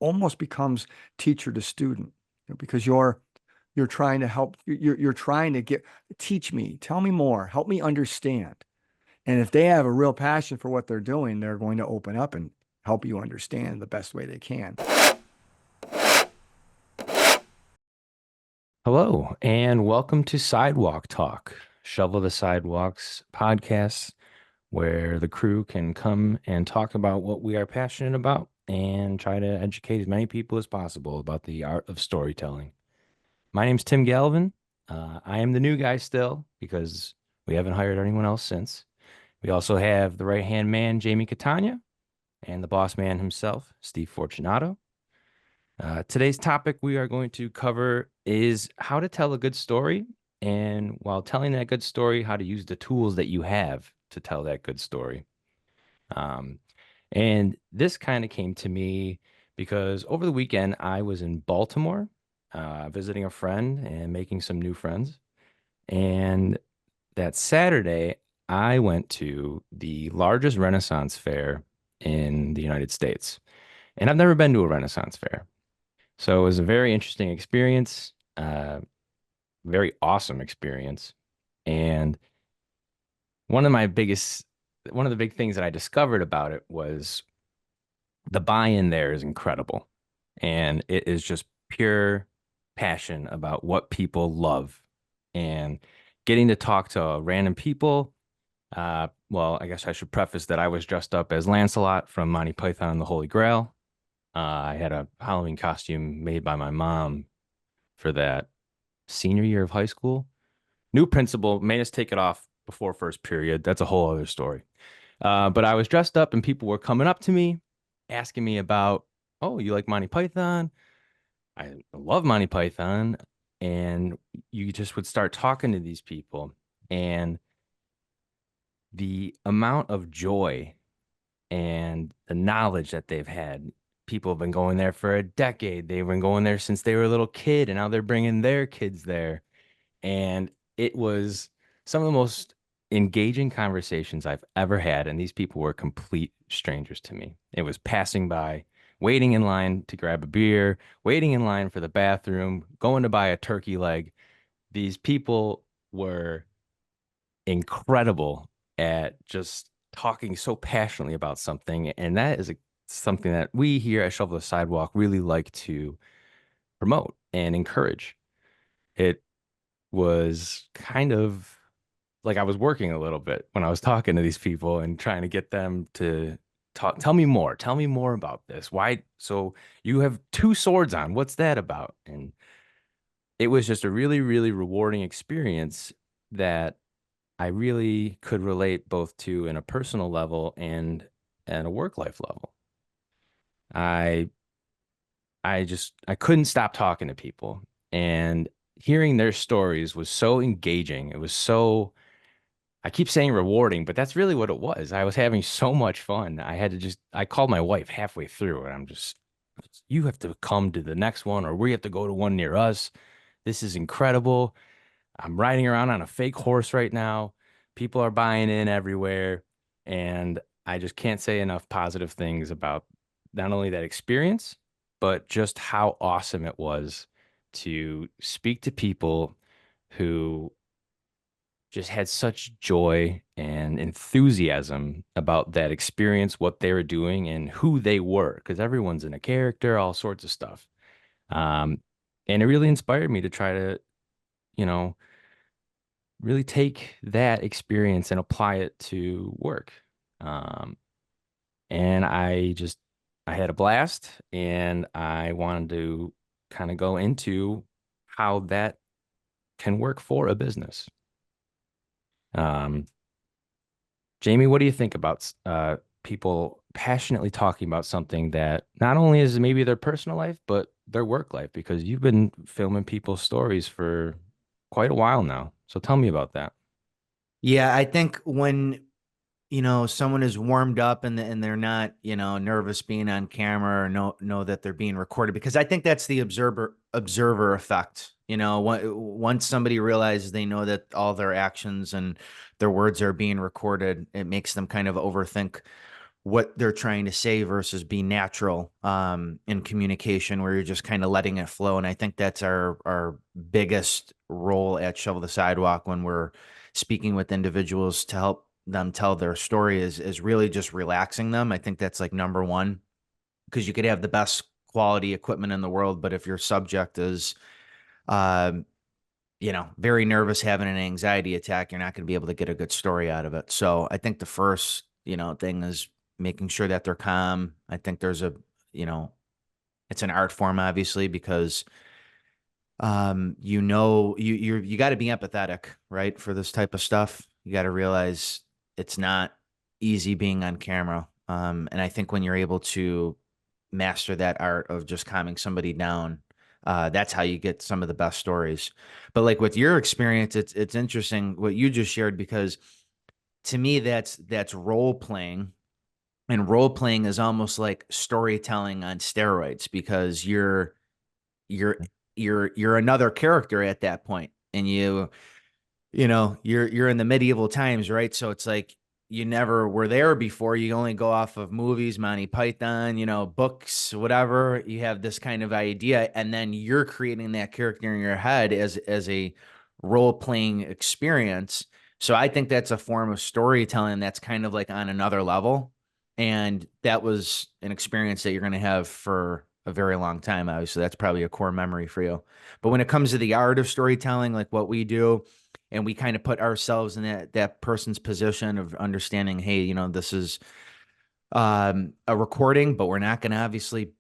almost becomes teacher to student, because you're trying to help, you're trying to teach me, tell me more, help me understand. And if they have a real passion for what they're doing, they're going to open up and help you understand the best way they can. Hello, and welcome to Sidewalk Talk, Shovel the Sidewalks podcast, where the crew can come and talk about what we are passionate about and try to educate as many people as possible about the art of storytelling. My name's Tim Galvin. I am the new guy still because we haven't hired anyone else since. We also have the right-hand man, Jamie Catania, and the boss man himself, Steve Fortunato. Today's topic we are going to cover is how to tell a good story, and while telling that good story, how to use the tools that you have to tell that good story. Um, and this kind of came to me because over the weekend I was in Baltimore, visiting a friend and making some new friends. And that Saturday, I went to the largest Renaissance fair in the United States. And I've never been to a Renaissance fair. So it was a very interesting experience, very awesome experience. And one of my biggest, one of the big things that I discovered about it was the buy-in there is incredible. And it is just pure passion about what people love. And getting to talk to random people. Well, I guess I should preface that I was dressed up as Lancelot from Monty Python and the Holy Grail. I had a Halloween costume made by my mom for that senior year of high school. New principal made us take it off before first period. That's a whole other story. But I was dressed up and people were coming up to me, asking me about, oh, you like Monty Python? I love Monty Python. And you just would start talking to these people. And the amount of joy and the knowledge that they've had. People have been going there for a decade. They've been going there since they were a little kid, and now they're bringing their kids there. And it was some of the most engaging conversations I've ever had. And these people were complete strangers to me. It was passing by, waiting in line to grab a beer, waiting in line for the bathroom, going to buy a turkey leg. These people were incredible at just talking so passionately about something. And that is something that we here at Shovel the Sidewalk really like to promote and encourage. It was kind of like I was working a little bit when I was talking to these people and trying to get them to talk. Tell me more about this. Why? So you have two swords on. What's that about? And it was just a really, really rewarding experience that I really could relate both to in a personal level and at a work life level. I I couldn't stop talking to people and hearing their stories was so engaging. It was so I keep saying rewarding, but that's really what it was. I was having so much fun. I called my wife halfway through and you have to come to the next one or we have to go to one near us. This is incredible. I'm riding around on a fake horse right now. People are buying in everywhere. And I just can't say enough positive things about not only that experience, but just how awesome it was to speak to people who just had such joy and enthusiasm about that experience, what they were doing, and who they were, because everyone's in a character, all sorts of stuff. Um, and it really inspired me to try to, you know, really take that experience and apply it to work. Um, and I had a blast and I wanted to kind of go into how that can work for a business. Um, Jamie, what do you think about people passionately talking about something that not only is maybe their personal life, but their work life? Because you've been filming people's stories for quite a while now. So tell me about that. Yeah, I think when someone is warmed up and they're not nervous being on camera or know that they're being recorded, because I think that's the observer effect. Once somebody realizes they know that all their actions and their words are being recorded, it makes them kind of overthink what they're trying to say versus be natural in communication where you're just kind of letting it flow. And I think that's our biggest role at Shovel the Sidewalk when we're speaking with individuals to help them tell their story is really just relaxing them. I think that's like number one, because you could have the best quality equipment in the world, but if your subject is um, very nervous, having an anxiety attack, you're not going to be able to get a good story out of it. So I think the first, thing is making sure that they're calm. I think there's you know, it's an art form, obviously, because you got to be empathetic, right? For this type of stuff, you got to realize it's not easy being on camera. And I think when you're able to master that art of just calming somebody down, that's how you get some of the best stories. But like with your experience, it's interesting what you just shared, because to me that's role playing, and role playing is almost like storytelling on steroids, because you're you're another character at that point, and you're in the medieval times, right? So it's like you never were there before. You only go off of movies, Monty Python, books, whatever. You have this kind of idea, and then you're creating that character in your head as a role playing experience. So I think that's a form of storytelling that's kind of like on another level. And that was an experience that you're going to have for a very long time. Obviously, that's probably a core memory for you. But when it comes to the art of storytelling, like what we do, and we kind of put ourselves in that person's position of understanding, hey, this is a recording, but we're not going to obviously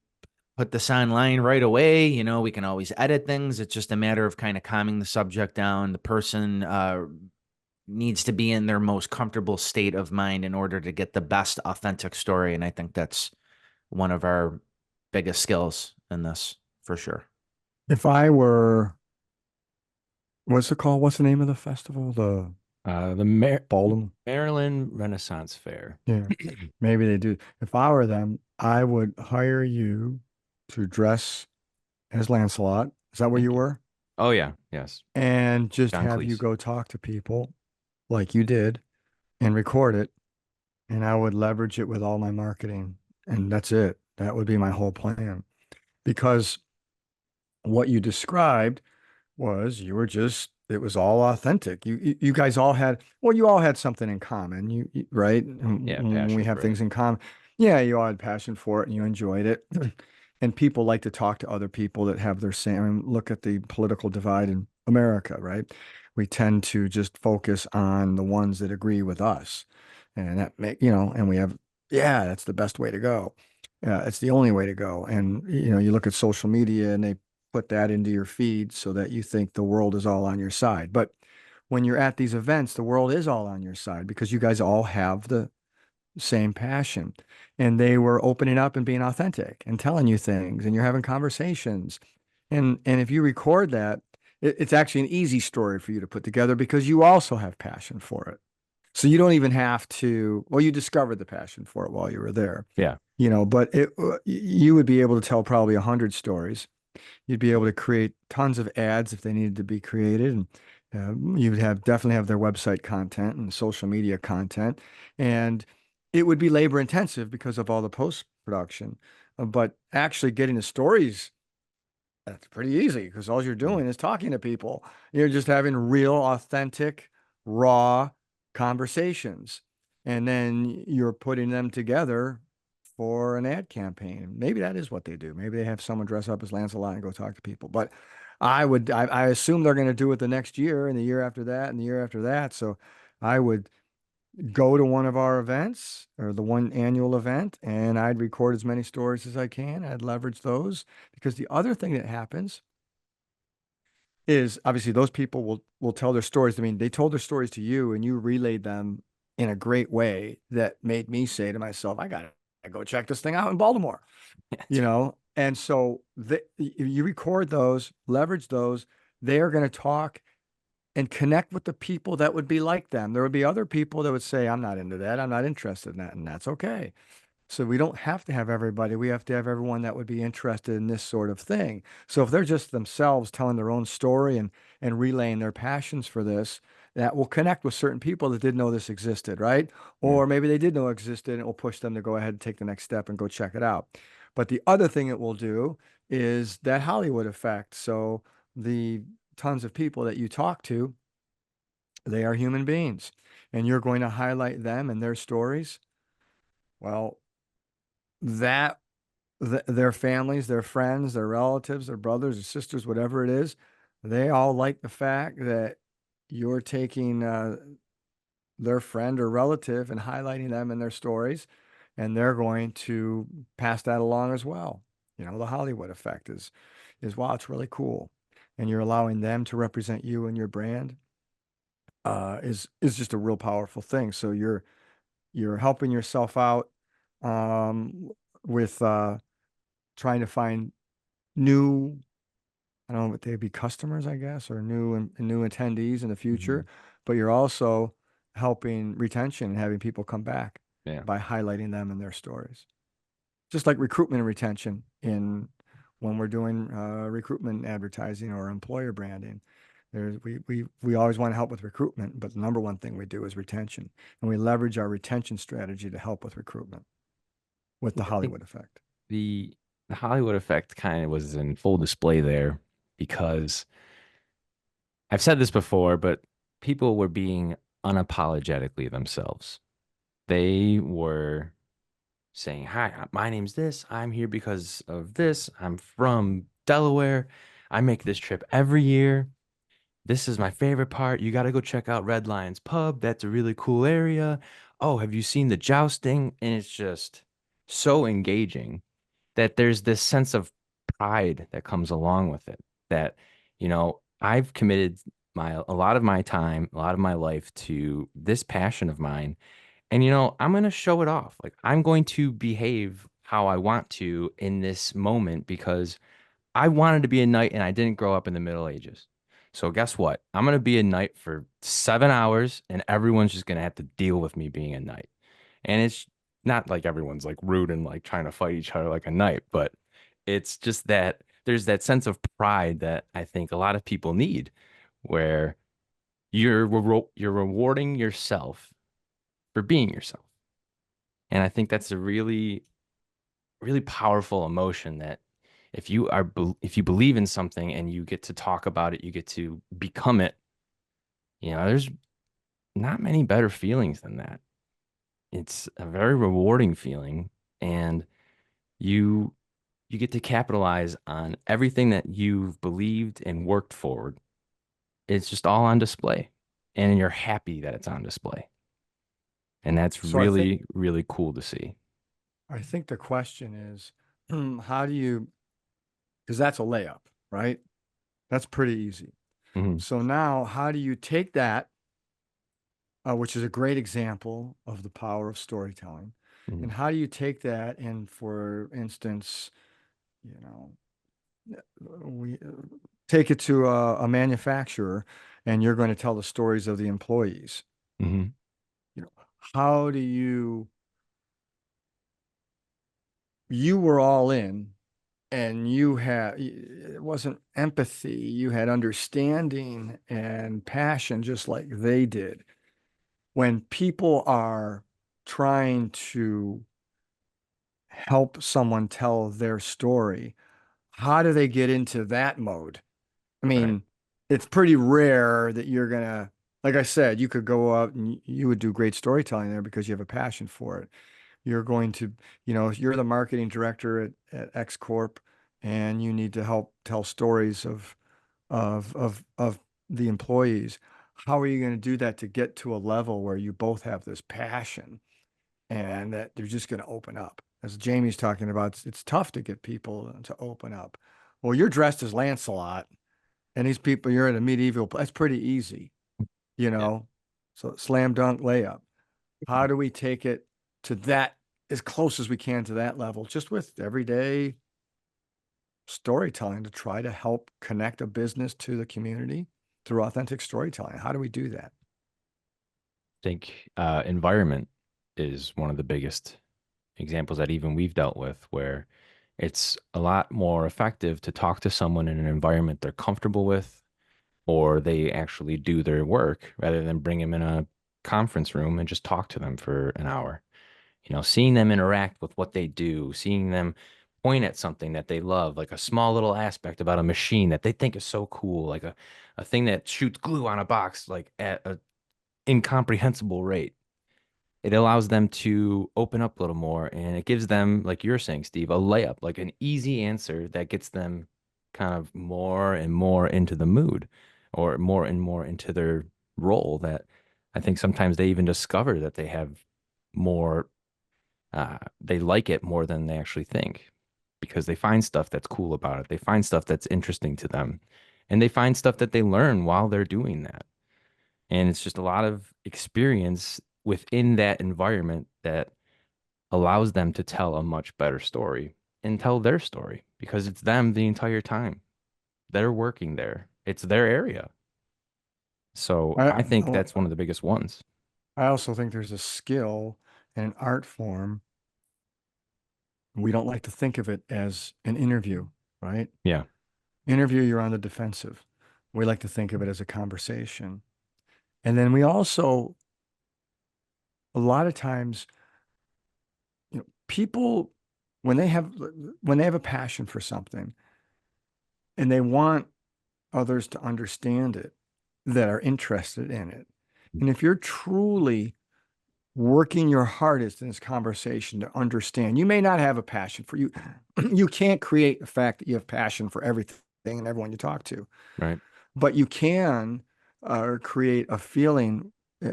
put this online right away. We can always edit things. It's just a matter of kind of calming the subject down. The person needs to be in their most comfortable state of mind in order to get the best authentic story. And I think that's one of our biggest skills in this, for sure. If I were, what's it called? What's the name of the festival? The Baldwin. Maryland Renaissance Fair. Yeah, maybe they do. If I were them, I would hire you to dress as Lancelot. Is that where Thank you you. were? Oh yeah, yes. And just John have you Cleese. go talk to people like you did and record it. And I would leverage it with all my marketing. And that's it. That would be my whole plan. Because what you described was it was all authentic. You guys all had, well, you all had something in common, right? And Yeah, when we passion have for it. things in common, yeah, you all had passion for it and you enjoyed it. And people like to talk to other people that have their same, I mean, look at the political divide in America, right? We tend to just focus on the ones that agree with us. And and we have, yeah, that's the best way to go. It's the only way to go. And, you look at social media and they put that into your feed so that you think the world is all on your side. But when you're at these events, the world is all on your side because you guys all have the same passion. And they were opening up and being authentic and telling you things, and you're having conversations. And if you record that, it's actually an easy story for you to put together because you also have passion for it. So you don't even have to, well, you discovered the passion for it while you were there, Yeah. but you would be able to tell probably 100 stories. You'd be able to create tons of ads if they needed to be created, and you would definitely have their website content and social media content, and it would be labor intensive because of all the post production. But actually, getting the stories, that's pretty easy because all you're Yeah. doing is talking to people. You're just having real, authentic, raw conversations, and then you're putting them together for an ad campaign. Maybe that is what they do. Maybe they have someone dress up as Lancelot and go talk to people. But I assume they're going to do it the next year and the year after that and the year after that. So I would go to one of our events or the one annual event and I'd record as many stories as I can. I'd leverage those because the other thing that happens is obviously those people will tell their stories. I mean, they told their stories to you and you relayed them in a great way that made me say to myself, I gotta go check this thing out in Baltimore, That's And so you record those, leverage those. They are going to talk and connect with the people that would be like them. There would be other people that would say, I'm not into that. I'm not interested in that. And that's okay. So we don't have to have everybody. We have to have everyone that would be interested in this sort of thing. So if they're just themselves telling their own story and relaying their passions for this, that will connect with certain people that didn't know this existed, right? Yeah. Or maybe they did know it existed and it will push them to go ahead and take the next step and go check it out. But the other thing it will do is that Hollywood effect. So the tons of people that you talk to, they are human beings, and you're going to highlight them and their stories. Well, that their families, their friends, their relatives, their brothers or sisters, whatever it is, they all like the fact that you're taking their friend or relative and highlighting them in their stories, and they're going to pass that along as well. You know, the Hollywood effect is wow, it's really cool, and you're allowing them to represent you and your brand. Is just a real powerful thing. So you're helping yourself out um, with trying to find new, I don't know what they'd be, customers, I guess, or new attendees in the future, Mhm. but you're also helping retention and having people come back Yeah. by highlighting them in their stories. Just like recruitment and retention in when we're doing recruitment advertising or employer branding. We always want to help with recruitment, but the number one thing we do is retention. And we leverage our retention strategy to help with recruitment with the Yeah, I think Hollywood effect. the the Hollywood effect kind of was in full display there because I've said this before, but people were being unapologetically themselves. They were saying, "Hi, my name's this. I'm here because of this. I'm from Delaware. I make this trip every year. This is my favorite part. You got to go check out Red Lion's Pub. That's a really cool area. Oh, have you seen the jousting?" And it's just so engaging that there's this sense of pride that comes along with it. That, I've committed a lot of my time, a lot of my life to this passion of mine. And, I'm going to show it off. Like, I'm going to behave how I want to in this moment because I wanted to be a knight and I didn't grow up in the Middle Ages. So guess what? I'm going to be a knight for 7 hours and everyone's just going to have to deal with me being a knight. And it's not like everyone's like rude and like trying to fight each other like a knight, but it's just that there's that sense of pride that I think a lot of people need where you're rewarding yourself for being yourself. And I think that's a really really powerful emotion that if you believe in something and you get to talk about it, you get to become it, there's not many better feelings than that. It's a very rewarding feeling and you you get to capitalize on everything that you've believed and worked forward. It's just all on display and you're happy that it's on display. And that's So I think really, really cool to see. I think the question is, how do you, because that's a layup, right? That's pretty easy. Mhm, So now, how do you take that, which is a great example of the power of storytelling, mhm, and how do you take that and, for instance, you know, we take it to a manufacturer, and you're going to tell the stories of the employees. mhm, You know, how do you were all in, and it wasn't empathy, you had understanding and passion just like they did. When people are trying to help someone tell their story, how do they get into that mode? I right. mean, it's pretty rare that you're gonna, like I said, you could go out and you would do great storytelling there because you have a passion for it. You're going to, you're the marketing director at X Corp, and you need to help tell stories of the employees. How are you going to do that to get to a level where you both have this passion and that they're just going to open up? As Jamie's talking about, it's tough to get people to open up. Well, you're dressed as Lancelot, and these people, you're in a medieval, that's pretty easy, you Yeah. know? So slam dunk layup. How do we take it to that, as close as we can to that level, just with everyday storytelling to try to help connect a business to the community through authentic storytelling? How do we do that? Think environment is one of the biggest examples that even we've dealt with where it's a lot more effective to talk to someone in an environment they're comfortable with, or they actually do their work rather than bring them in a conference room and just talk to them for an hour. Seeing them interact with what they do, seeing them point at something that they love, like a small little aspect about a machine that they think is so cool, like a thing that shoots glue on a box, like at an incomprehensible rate. It allows them to open up a little more, and it gives them, like you're saying, Steve, a layup, like an easy answer that gets them kind of more and more into the mood or more and more into their role, that I think sometimes they even discover that they have more, they like it more than they actually think, because they find stuff that's cool about it. They find stuff that's interesting to them, and they find stuff that they learn while they're doing that. And it's just a lot of experience within that environment that allows them to tell a much better story and tell their story, because it's them the entire time. They're working there. It's their area. So I I think I that's one of the biggest ones. I also think there's a skill and an art form. We don't like to think of it as an interview, right? Yeah. Interview, you're on the defensive. We like to think of it as a conversation. And then we also, a lot of times, people, when they have a passion for something and they want others to understand it, that are interested in it. And if you're truly working your hardest in this conversation to understand, you may not have a passion for you. You can't create the fact that you have passion for everything and everyone you talk to, Right. but you can create a feeling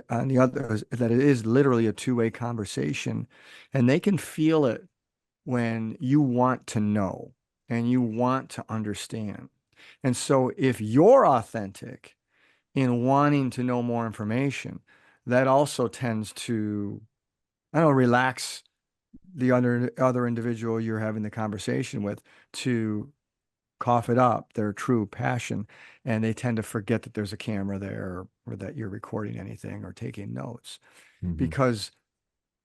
on the other that it is literally a two-way conversation, and they can feel it when you want to know and you want to understand. And so if you're authentic in wanting to know more information, that also tends to, I don't know, relax the other individual you're having the conversation with, to cough it up, their true passion, and they tend to forget that there's a camera there, or that you're recording anything or taking notes, Mhm. because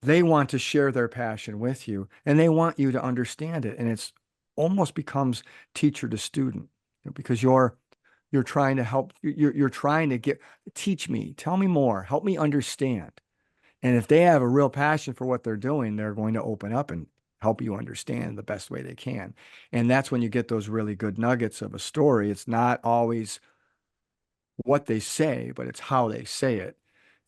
they want to share their passion with you and they want you to understand it. And it's almost becomes teacher to student, because you're trying to help, you're trying to teach me, tell me more, help me understand. And if they have a real passion for what they're doing, they're going to open up and help you understand the best way they can. And that's when you get those really good nuggets of a story. It's not always what they say, but it's how they say it.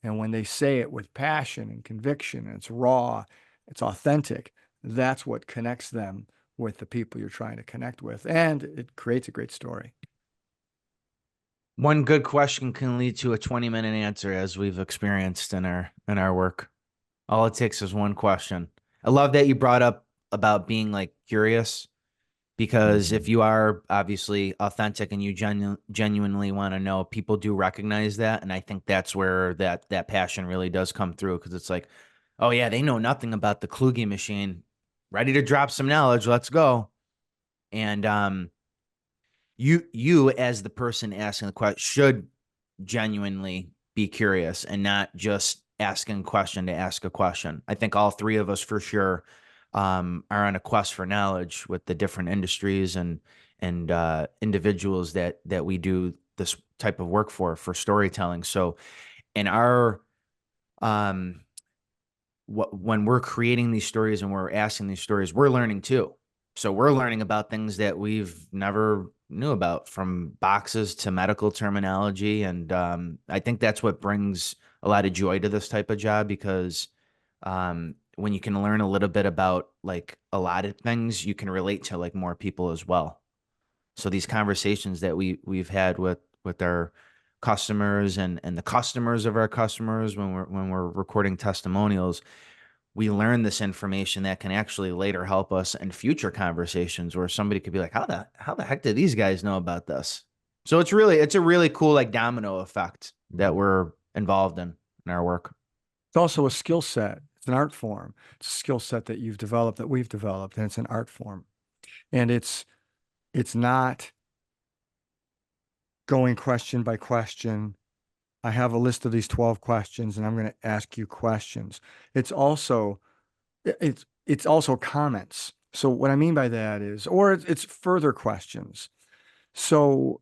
And when they say it with passion and conviction, and it's raw, it's authentic, that's what connects them with the people you're trying to connect with. And it creates a great story. One good question can lead to a 20-minute answer, as we've experienced in our work. All it takes is one question. I love that you brought up about being like curious, because if you are obviously authentic and you genuinely want to know, people do recognize that. And I think that's where that passion really does come through, because it's like, oh yeah, they know nothing about the Kluge machine. Ready to drop some knowledge. Let's go. And you as the person asking the question should genuinely be curious and not just asking a question to ask a question. I think all three of us for sure are on a quest for knowledge with the different industries and individuals that we do this type of work for storytelling. So in our um when we're creating these stories and we're asking these stories, we're learning too. So we're learning about things that we've never knew about, from boxes to medical terminology. And I think that's what brings a lot of joy to this type of job, because when you can learn a little bit about like a lot of things, you can relate to like more people as well. So these conversations that we've had with our customers and the customers of our customers, when we're recording testimonials, we learn this information that can actually later help us in future conversations, where somebody could be like, how the heck did these guys know about this? So it's a really cool like domino effect that we're involved in our work. It's also a skill set. It's an art form. It's a skill set that you've developed, that we've developed, and it's an art form. And it's not going question by question. I have a list of these 12 questions and I'm going to ask you questions. It's also it's also comments. So what I mean by that is, or it's further questions. So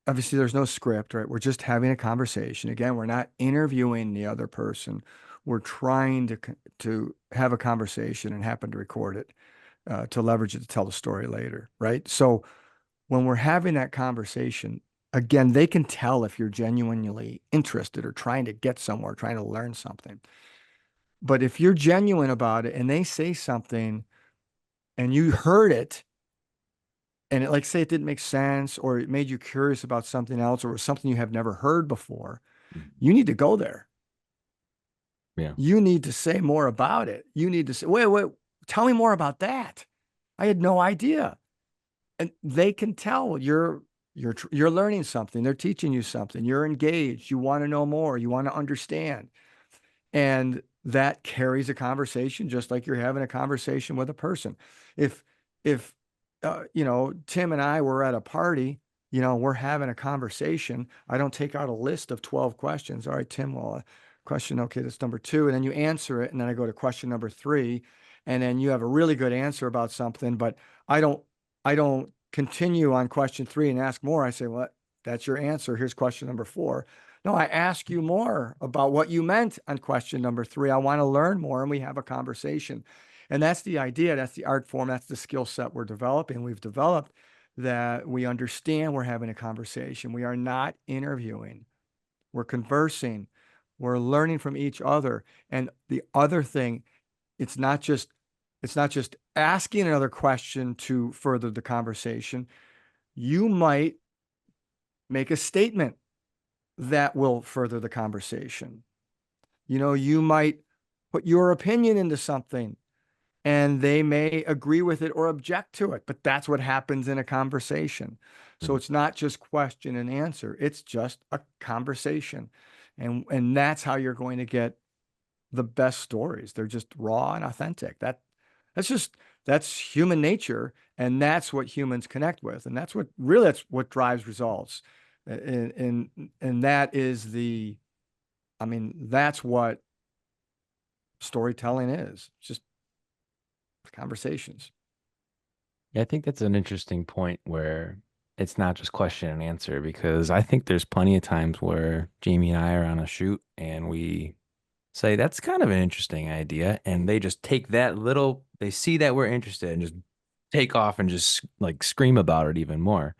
obviously there's no script, right? We're just having a conversation. Again, we're not interviewing the other person. We're trying to have a conversation and happen to record it to leverage it to tell the story later, right? So when we're having that conversation, again, they can tell if you're genuinely interested or trying to get somewhere, trying to learn something. But if you're genuine about it and they say something and you heard it, and it, like say it didn't make sense or it made you curious about something else or it was something you have never heard before, you need to go there. Yeah. You need to say more about it. You need to say, wait, tell me more about that. I had no idea. And they can tell you're learning something. They're teaching you something. You're engaged. You want to know more. You want to understand. And that carries a conversation just like you're having a conversation with a person. If Tim and I were at a party, we're having a conversation. I don't take out a list of 12 questions. All right, Tim, well, question, okay, that's number 2. And then you answer it. And then I go to question number 3. And then you have a really good answer about something, but I don't continue on question 3 and ask more. I say, well, that's your answer. Here's question number 4. No, I ask you more about what you meant on question number 3. I want to learn more, and we have a conversation. And that's the idea. That's the art form. That's the skill set we're developing. We've developed that we understand we're having a conversation. We are not interviewing. We're conversing. We're learning from each other. And the other thing, it's not just asking another question to further the conversation. You might make a statement that will further the conversation. You might put your opinion into something and they may agree with it or object to it, but that's what happens in a conversation. So Mhm. it's not just question and answer, it's just a conversation. And that's how you're going to get the best stories. They're just raw and authentic. That's human nature, and that's what humans connect with, and that's what drives results. And that is that's what storytelling is. Just conversations. Yeah, I think that's an interesting point where it's not just question and answer, because I think there's plenty of times where Jamie and I are on a shoot and we say that's kind of an interesting idea, and they just take they see that we're interested and just take off and just like scream about it even more.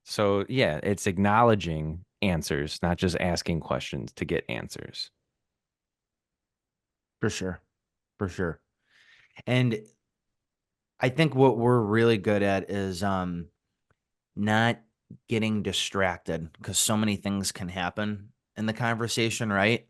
So yeah, it's acknowledging answers, not just asking questions to get answers. For sure. For sure. And I think what we're really good at is not getting distracted, because so many things can happen in the conversation, right?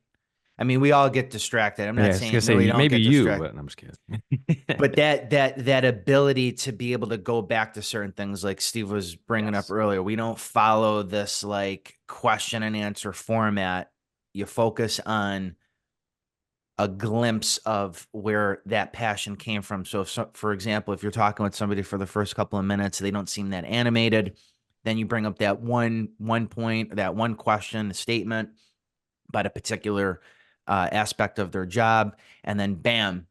I mean, we all get distracted. I'm Yeah, not I was gonna saying we say don't maybe get you, distracted, but I'm just kidding. but that ability to be able to go back to certain things, like Steve was bringing up Yes. earlier, we don't follow this like question and answer format. You focus on a glimpse of where that passion came from. So, for example, if you're talking with somebody for the first couple of minutes, they don't seem that animated, then you bring up that one point, that one question, a statement about a particular aspect of their job, and then bam,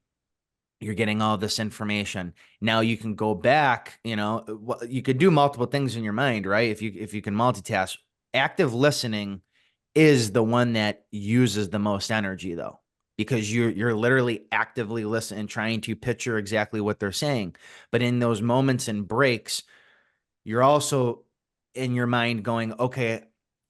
you're getting all this information. Now you can go back. You could do multiple things in your mind, right? If you can multitask. Active listening is the one that uses the most energy, though, because you're literally actively listening, trying to picture exactly what they're saying. But in those moments and breaks, you're also in your mind going, okay,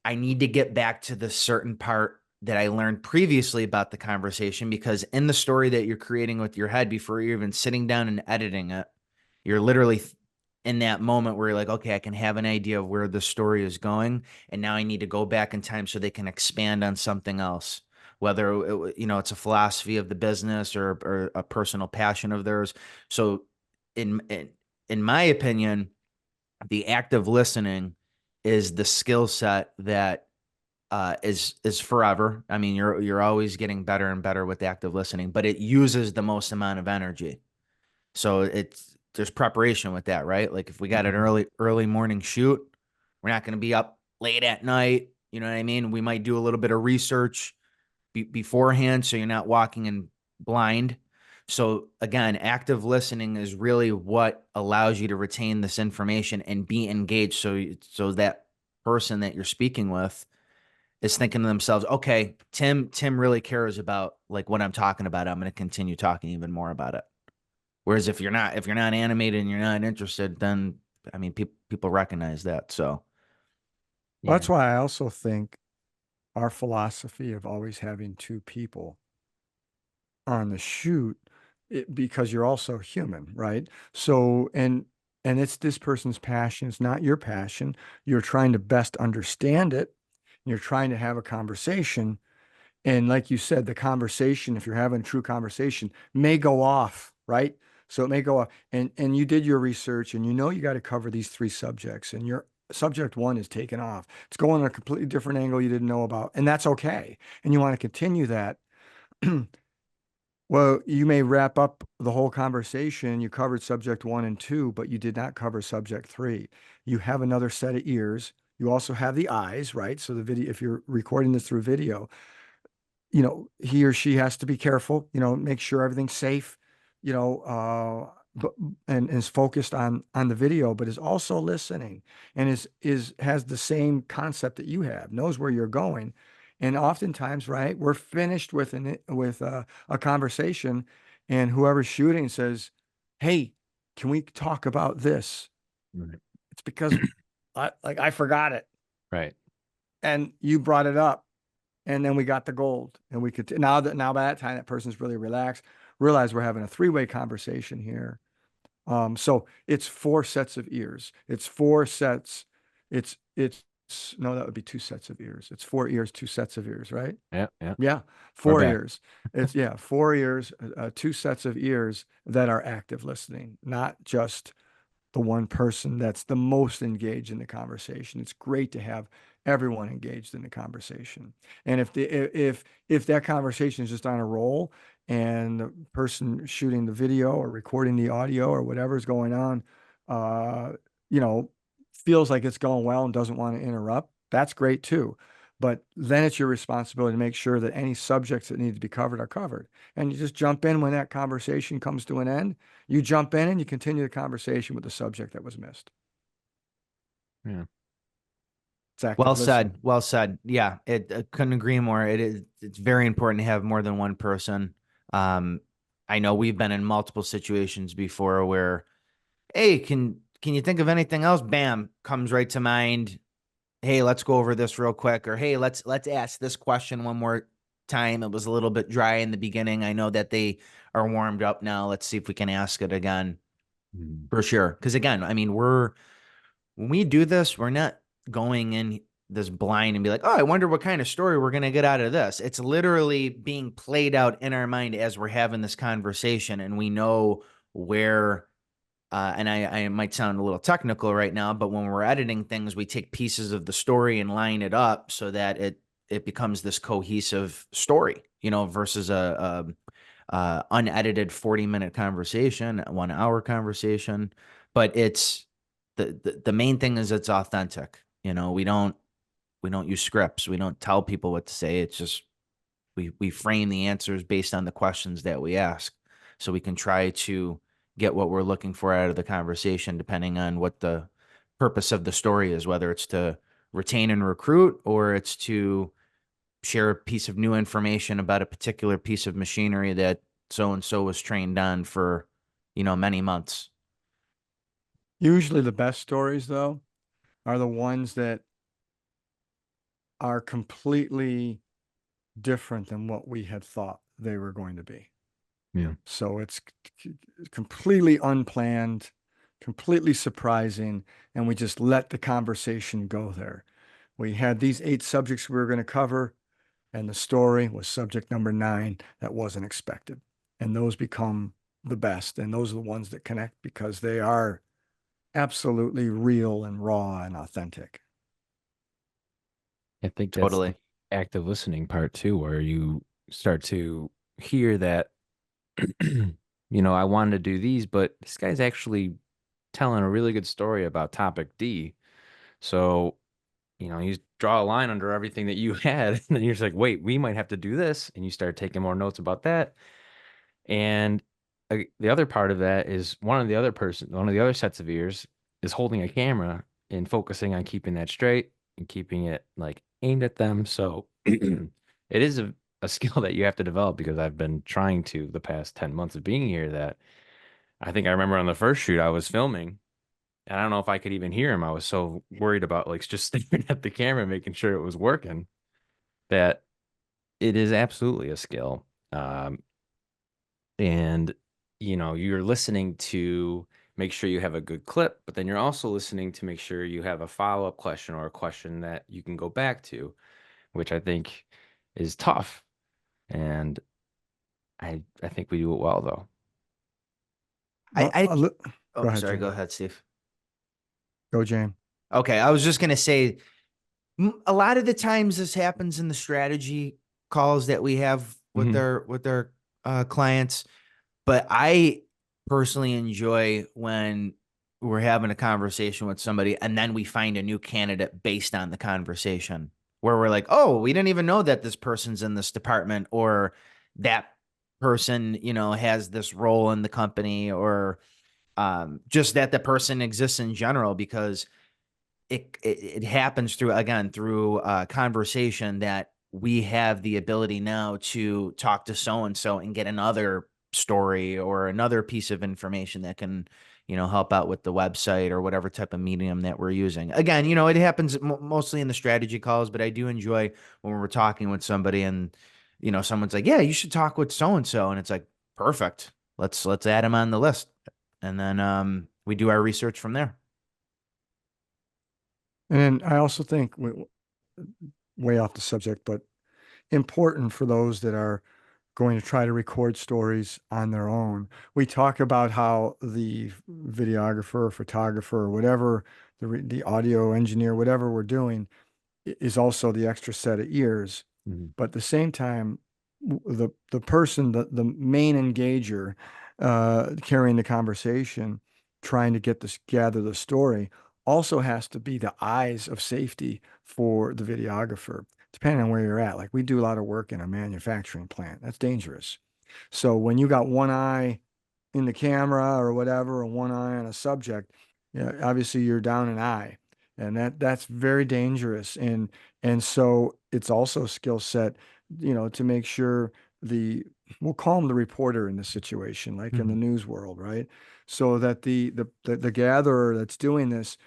I need to get back to the certain part that I learned previously about the conversation, because in the story that you're creating with your head before you're even sitting down and editing it, you're literally in that moment where you're like, okay, I can have an idea of where the story is going. And now I need to go back in time so they can expand on something else, whether it's a philosophy of the business or a personal passion of theirs. So in my opinion, the active listening is the skill set that is forever. I mean, you're always getting better and better with active listening, but it uses the most amount of energy. So there's preparation with that, right? Like if we got an Mhm. early morning shoot, we're not going to be up late at night. You know what I mean? We might do a little bit of research beforehand, so you're not walking in blind. So again, active listening is really what allows you to retain this information and be engaged. So that person that you're speaking with is thinking to themselves, okay, Tim really cares about like what I'm talking about. I'm going to continue talking even more about it. Whereas if you're not animated and you're not interested, then I mean, people recognize that. So Well, Yeah. that's why I also think our philosophy of always having two people on the shoot, because you're also human, right? So, and it's this person's passion, it's not your passion. You're trying to best understand it. You're trying to have a conversation. And like you said, the conversation, if you're having a true conversation, may go off, right? So it may go off. And you did your research and you know you got to cover these three subjects, and your subject one is taken off. It's going on a completely different angle you didn't know about. And that's okay. And you want to continue that. Well, you may wrap up the whole conversation. You covered subject one and two, but you did not cover subject three. You have another set of ears. You also have the eyes, right? So the video, if you're recording this through video, he or she has to be careful, make sure everything's safe, but, and is focused on the video, but is also listening, and has the same concept that you have, knows where you're going. And oftentimes, right, we're finished with a conversation, and whoever's shooting says, "Hey, can we talk about this?" Right. It's because I forgot it, Right. and you brought it up. And then we got the gold, and we could now by that time that person's really relaxed, realize we're having a three-way conversation here. So it's four sets of ears. It's four sets. It's no, that would be two sets of ears. It's four ears, two sets of ears, right? Yeah. Yeah. Yeah, We're four back. ears. It's yeah, four ears, two sets of ears that are active listening, not just the one person that's the most engaged in the conversation. It's great to have everyone engaged in the conversation. And if that conversation is just on a roll, and the person shooting the video or recording the audio or whatever's going on, uh, you know, feels like it's going well and doesn't want to interrupt, that's great too. But then it's your responsibility to make sure that any subjects that need to be covered are covered. And you just jump in when that conversation comes to an end. You jump in and you continue the conversation with the subject that was missed. Yeah. It's active listening. Well said. Yeah, I couldn't agree more. It's very important to have more than one person. Um, I know we've been in multiple situations before where, hey, can you think of anything else? Bam, comes right to mind. Hey, let's go over this real quick, or hey, let's ask this question one more time. It was a little bit dry in the beginning. I know that they are warmed up now. Let's see if we can ask it again. Mhm. For sure. Because again, I mean, when we do this, we're not going in this blind and be like, oh, I wonder what kind of story we're going to get out of this. It's literally being played out in our mind as we're having this conversation, and we know where. And I might sound a little technical right now, but when we're editing things, we take pieces of the story and line it up so that it becomes this cohesive story, versus a unedited 40-minute conversation, 1 hour conversation. But it's the main thing is it's authentic. We don't use scripts. We don't tell people what to say. It's just we frame the answers based on the questions that we ask, so we can try to get what we're looking for out of the conversation, depending on what the purpose of the story is, whether it's to retain and recruit or it's to share a piece of new information about a particular piece of machinery that so and so was trained on for many months. Usually the best stories, though, are the ones that are completely different than what we had thought they were going to be. Yeah. So it's completely unplanned, completely surprising, and we just let the conversation go there. We had these 8 subjects we were going to cover, and the story was subject number 9 that wasn't expected. And those become the best, and those are the ones that connect because they are absolutely real and raw and authentic. I think that's Totally. the active listening part too, where you start to hear that, I wanted to do these, but this guy's actually telling a really good story about topic D. So, you draw a line under everything that you had, and then you're just like, wait, we might have to do this. And you start taking more notes about that. And the other part of that is one of the other sets of ears is holding a camera and focusing on keeping that straight. and keeping it like aimed at them. So it is a skill that you have to develop because I've been trying to the past 10 months of being here that I think I remember on the first shoot I was filming and I don't know if I could even hear him. I was so worried about like just staring at the camera, making sure it was working, that it is absolutely a skill. And you're listening to make sure you have a good clip, but then you're also listening to make sure you have a follow-up question or a question that you can go back to, which I think is tough. And I think we do it well though. Well, I go oh, ahead, sorry, Jane. go ahead, Steve. Go, Jane. Okay, I was just gonna say a lot of the times this happens in the strategy calls that we have with Mhm. our clients, but I personally enjoy when we're having a conversation with somebody and then we find a new candidate based on the conversation where we're like, oh, we didn't even know that this person's in this department or that person, has this role in the company or just that the person exists in general because it happens through conversation that we have the ability now to talk to so and so and get another story or another piece of information that can help out with the website or whatever type of medium that we're using. Again, it happens mostly in the strategy calls, but I do enjoy when we're talking with somebody and someone's like, yeah, you should talk with so and so, and it's like, perfect, let's add them on the list, and then we do our research from there. And then I also think way off the subject, but important for those that are going to try to record stories on their own. We talk about how the videographer, photographer, or whatever the audio engineer, whatever we're doing, is also the extra set of ears. Mhm. But at the same time, the person, the main engager, carrying the conversation, trying to gather the story, also has to be the eyes of safety for the videographer, depending on where you're at. Like we do a lot of work in a manufacturing plant. That's dangerous. So when you got one eye in the camera or whatever, and one eye on a subject, yeah, obviously you're down an eye, and that's very dangerous. And so it's also a skill set, to make sure we'll call him the reporter in this situation, like in the Mhm. news world, right? So that the gatherer that's doing this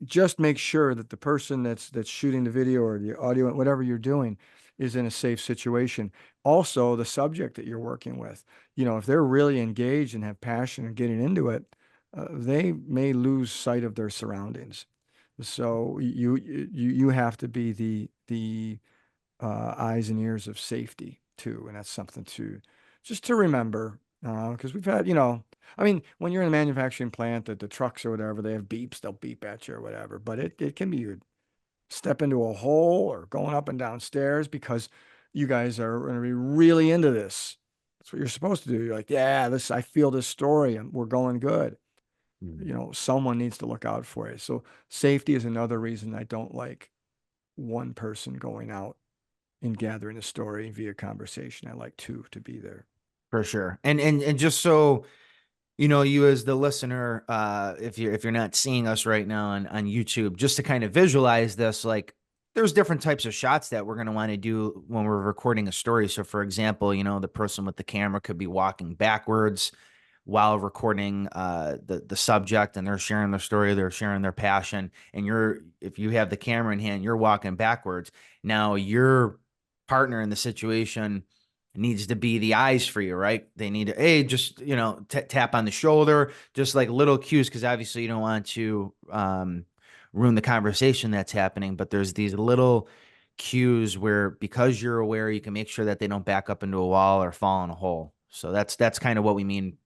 just make sure that the person that's shooting the video or the audio, whatever you're doing, is in a safe situation. Also, the subject that you're working with, if they're really engaged and have passion and getting into it, they may lose sight of their surroundings. So you have to be the eyes and ears of safety too, and that's something to just to remember, because we've had, I mean, when you're in a manufacturing plant, the trucks or whatever, they have beeps, they'll beep at you or whatever, but it can be you step into a hole or going up and down stairs because you guys are going to be really into this. That's what you're supposed to do. You're like, yeah, I feel this story and we're going good. Mhm. Someone needs to look out for you. So safety is another reason I don't like one person going out in gathering a story via conversation. I like two to be there. For sure. And just so you as the listener, if you're not seeing us right now on YouTube, just to kind of visualize this, like there's different types of shots that we're going to want to do when we're recording a story. So for example, the person with the camera could be walking backwards while recording the subject, and they're sharing their story, they're sharing their passion, and if you have the camera in hand, you're walking backwards. Now your partner in the situation needs to be the eyes for you, right? They need to, hey, just tap on the shoulder, just like little cues, because obviously you don't want to ruin the conversation that's happening, but there's these little cues where, because you're aware, you can make sure that they don't back up into a wall or fall in a hole. So that's kind of what we mean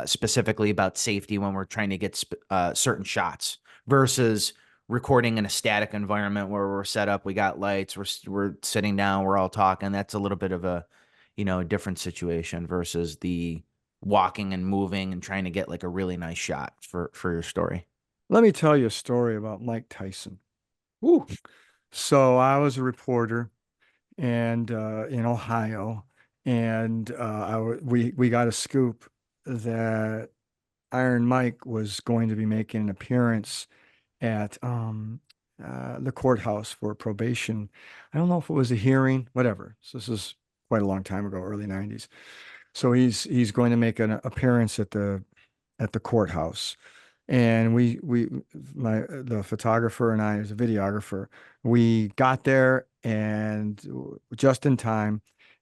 specifically about safety when we're trying to get certain shots versus recording in a static environment where we're set up, we got lights, we're sitting down, we're all talking. That's a little bit of a different situation versus the walking and moving and trying to get like a really nice shot for your story. Let me tell you a story about Mike Tyson. Woo. So I was a reporter and in Ohio, and we got a scoop that Iron Mike was going to be making an appearance at the courthouse for probation. I don't know if it was a hearing, whatever. So this is quite a long time ago, early 90s. So he's going to make an appearance at the courthouse. And the photographer and I, as a videographer, we got there and just in time.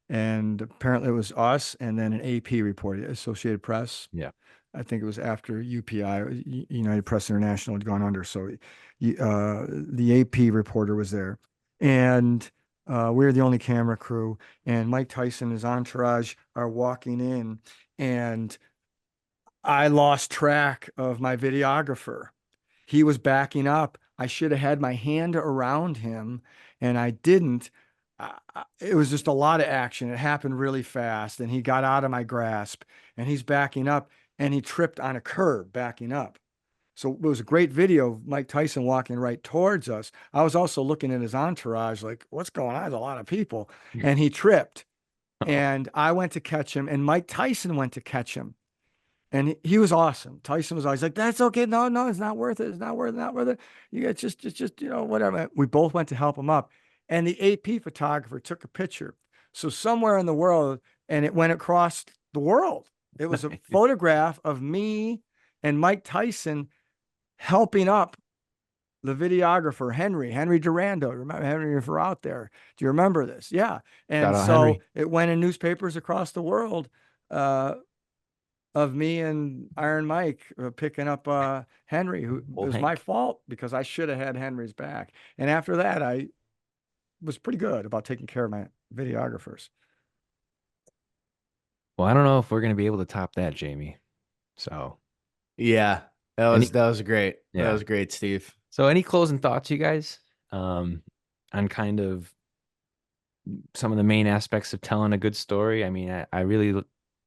And apparently it was us and then an AP report, Associated Press. Yeah. I think it was after UPI, United Press International, had gone under. So the AP reporter was there. And we were the only camera crew. And Mike Tyson and his entourage are walking in. And I lost track of my videographer. He was backing up. I should have had my hand around him, and I didn't. It was just a lot of action. It happened really fast, and he got out of my grasp, and he's backing up, and he tripped on a curb backing up. So it was a great video of Mike Tyson walking right towards us. I was also looking at his entourage, like, what's going on? There's a lot of people. And he tripped, and I went to catch him, and Mike Tyson went to catch him. And he was awesome. Tyson was always like, "That's okay. No, no, it's not worth it. It's not worth it. Not worth it. You got just, whatever." We both went to help him up, and the AP photographer took a picture. So somewhere in the world, and it went across the world. It was a photograph of me and Mike Tyson helping up the videographer Henry Durando. Remember Henry, if you're out there? Do you remember this? Yeah. And Shout out so Henry. it went in newspapers across the world. Of me and Iron Mike picking up Henry, who Old was my Hank. fault because I should have had Henry's back. And after that, I was pretty good about taking care of my videographers. Well, I don't know if we're going to be able to top that, Jamie. So, Yeah, any, that was great. That yeah. was great, Steve. So any closing thoughts, you guys, on kind of some of the main aspects of telling a good story? I mean, I really,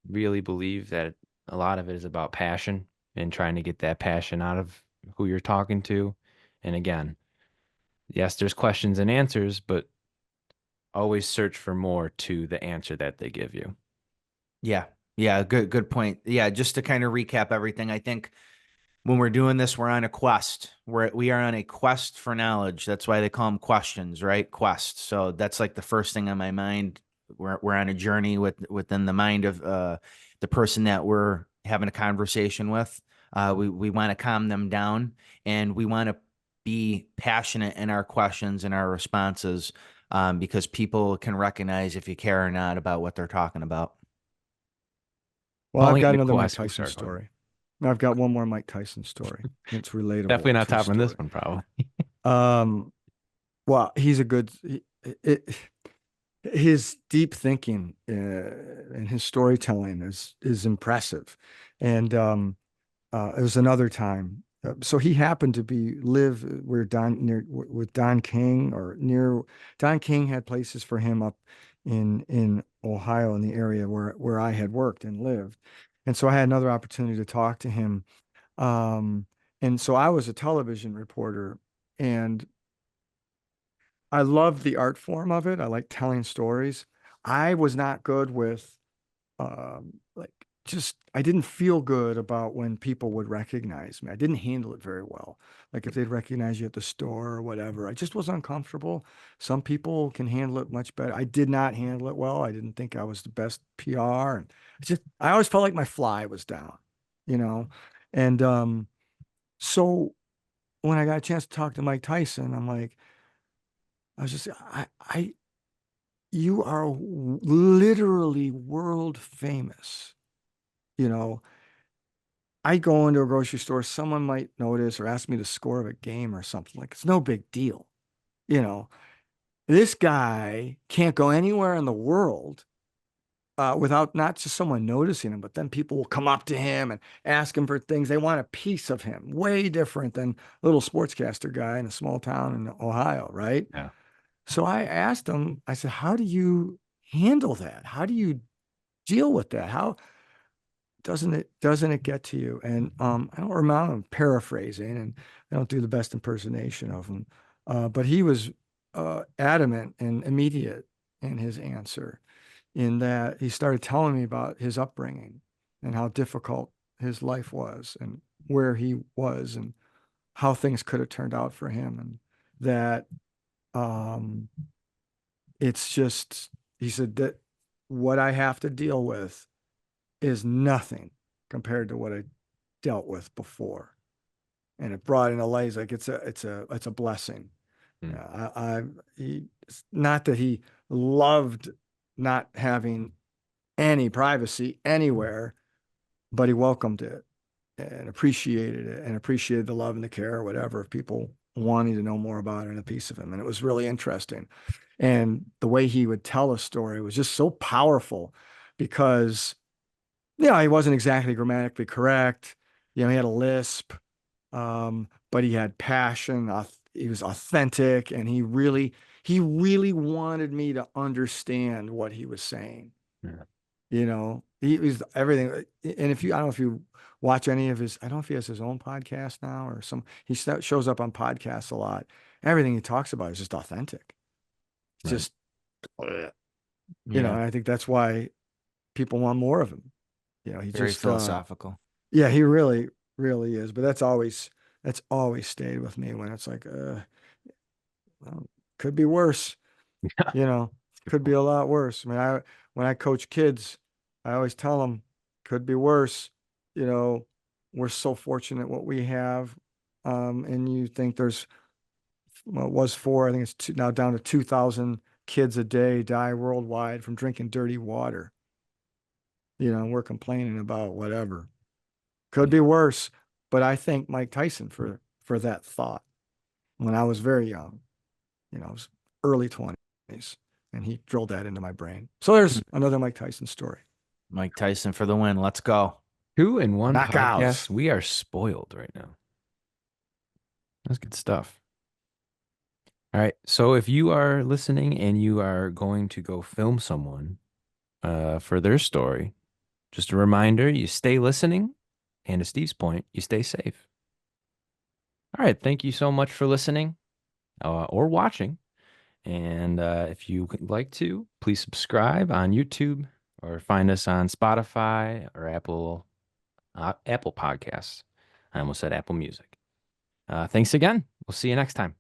really believe that a lot of it is about passion and trying to get that passion out of who you're talking to. And again, yes, there's questions and answers, but always search for more to the answer that they give you. Yeah. Yeah, good point. Yeah, just to kind of recap everything, I think when we're doing this, we're on a quest. We are on a quest for knowledge. That's why they call them questions, right? Quest. So that's like the first thing on my mind. We're on a journey within the mind of the person that we're having a conversation with. We want to calm them down, and we want to be passionate in our questions and our responses, because people can recognize if you care or not about what they're talking about. Well, I've Calling got it a another Mike quest. Tyson Sorry, go ahead. story. I've got one more Mike Tyson story. It's relatable. Definitely not True topping this story. one, probably. Um, well, he's a good. His deep thinking and his storytelling is impressive, and it was another time. So he happened to live where with Don King or near Don King had places for him up in Ohio in the area where I had worked and lived. And so I had another opportunity to talk to him. Um, and so I was a television reporter and I loved the art form of it. I like telling stories. I was not good with like just I didn't feel good about when people would recognize me. I didn't handle it very well. Like if they'd recognize you at the store or whatever, I just was uncomfortable. Some people can handle it much better. I did not handle it well. I didn't think I was the best PR, and I always felt like my fly was down, you know. And so when I got a chance to talk to Mike Tyson, I'm like, I was just I you are literally world famous, you know. I go into a grocery store, someone might notice or ask me the score of a game or something. Like it's no big deal. You know, this guy can't go anywhere in the world without not just someone noticing him, but then people will come up to him and ask him for things. They want a piece of him, way different than a little sportscaster guy in a small town in Ohio, right? Yeah. So I asked him, I said, how do you handle that? How do you deal with that? How doesn't it get to you? And I don't remember, I'm paraphrasing and I don't do the best impersonation of him. But he was adamant and immediate in his answer, in that he started telling me about his upbringing and how difficult his life was and where he was and how things could have turned out for him. And that um, it's just, he said that what I have to deal with is nothing compared to what I dealt with before. And it brought into light, like it's a blessing. Mm. It's not that he loved not having any privacy anywhere, but he welcomed it and appreciated it and appreciated the love and the care or whatever of people wanting to know more about it and a piece of him. And it was really interesting. And the way he would tell a story was just so powerful because, he wasn't exactly grammatically correct. He had a lisp, but he had passion. He was authentic, and he really wanted me to understand what he was saying. Yeah. He was everything. And I don't know if you watch any of his, I don't know if he has his own podcast now or he shows up on podcasts a lot. Everything he talks about is just authentic. It's Right. just, Yeah. and I think that's why people want more of him. He Very just, philosophical. yeah, he really, really is. But that's always stayed with me when it's like, well, could be worse. Could be a lot worse. I mean, when I coach kids, I always tell them, could be worse. We're so fortunate what we have. And you think it was four, I think it's now down to 2,000 kids a day die worldwide from drinking dirty water. We're complaining about whatever. Could be worse. But I thank Mike Tyson for that thought when I was very young. I was early 20s, and he drilled that into my brain. So there's another Mike Tyson story. Mike Tyson for the win. Let's go. 2 in 1 Knockouts. podcast. We are spoiled right now. That's good stuff. All right. So if you are listening and you are going to go film someone for their story, just a reminder, you stay listening. And to Steve's point, you stay safe. All right. Thank you so much for listening or watching. And if you would like to, please subscribe on YouTube or find us on Spotify or Apple Podcasts. I almost said Apple Music. Thanks again. We'll see you next time.